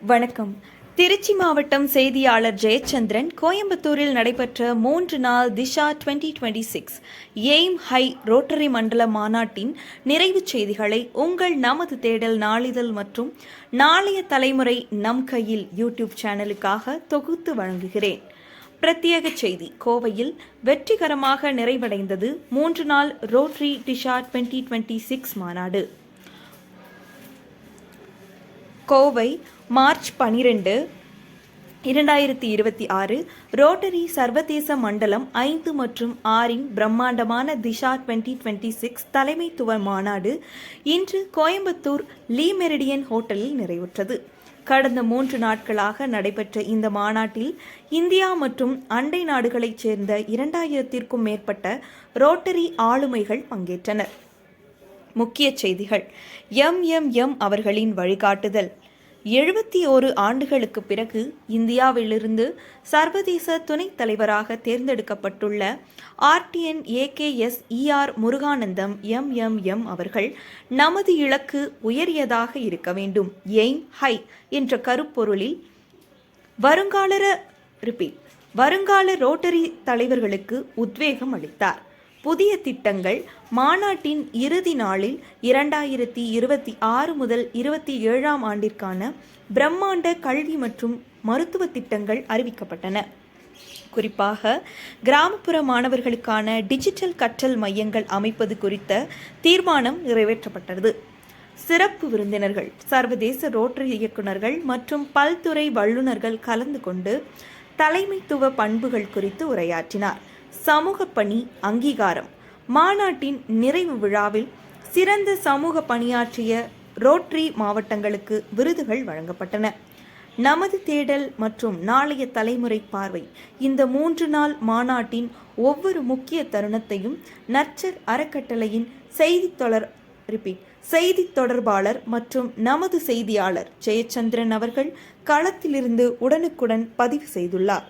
வணக்கம். திருச்சி மாவட்டம் செய்தியாளர் ஜெயச்சந்திரன். கோயம்புத்தூரில் நடைபெற்ற 3 நாள் திஷா 2026 எய்ம் ஹை ரோட்டரி மண்டல மாநாட்டின் நிறைவுச் செய்திகளை உங்கள் நமது தேடல் நாளிதழ் மற்றும் நாளைய தலைமுறை நம் கையில் யூடியூப் சேனலுக்காக தொகுத்து வழங்குகிறேன். பிரத்யேக செய்தி: கோவையில் வெற்றிகரமாக நிறைவடைந்தது 3 நாள் ரோட்டரி டிஷா 2026 மாநாடு. கோவை மார்ச் 12, 2026 ரோட்டரி சர்வதேச மண்டலம் 5 மற்றும் 6 பிரம்மாண்டமான திஷா 2026 தலைமைத்துவ மாநாடு இன்று கோயம்புத்தூர் லீ மெரிடியன் ஹோட்டலில் நிறைவுற்றது. கடந்த 3 நாட்களாக நடைபெற்ற இந்த மாநாட்டில் இந்தியா மற்றும் அண்டை நாடுகளைச் சேர்ந்த 2000த்திற்கும் மேற்பட்ட ரோட்டரி ஆளுமைகள் பங்கேற்றனர். முக்கிய செய்திகள்: எம் அவர்களின் வழிகாட்டுதல். 71 ஆண்டுகளுக்கு பிறகு இந்தியாவிலிருந்து சர்வதேச துணைத் தலைவராக தேர்ந்தெடுக்கப்பட்டுள்ள RTN AKS ER Muruganandam M அவர்கள், நமது இலக்கு உயரியதாக இருக்க வேண்டும், எய்ம் ஹை என்ற கருப்பொருளில் வருங்கால ரோட்டரி தலைவர்களுக்கு உத்வேகம் அளித்தார். புதிய திட்டங்கள். மாநாட்டின் இறுதி நாளில் 2026 முதல் 27ஆம் ஆண்டிற்கான பிரம்மாண்ட கல்வி மற்றும் மருத்துவ திட்டங்கள் அறிவிக்கப்பட்டன. குறிப்பாக கிராமப்புற மாணவர்களுக்கான டிஜிட்டல் கற்றல் மையங்கள் அமைப்பது குறித்த தீர்மானம் நிறைவேற்றப்பட்டது. சிறப்பு விருந்தினர்கள். சர்வதேச ரோட்டரி இயக்குநர்கள் மற்றும் பல்துறை வல்லுநர்கள் கலந்து கொண்டு தலைமைத்துவ பண்புகள் குறித்து உரையாற்றினார். சமூக பணி அங்கீகாரம். மாநாட்டின் நிறைவு விழாவில் சிறந்த சமூக பணியாற்றிய ரோட்டரி மாவட்டங்களுக்கு விருதுகள் வழங்கப்பட்டன. நமது தேடல் மற்றும் நாளைய தலைமுறை பார்வை. இந்த 3 நாள் மாநாட்டின் ஒவ்வொரு முக்கிய தருணத்தையும் நற்சர் அறக்கட்டளையின் செய்தி தொடர்பாளர் மற்றும் நமது செய்தியாளர் ஜெயச்சந்திரன் அவர்கள் களத்திலிருந்து உடனுக்குடன் பதிவு செய்துள்ளார்.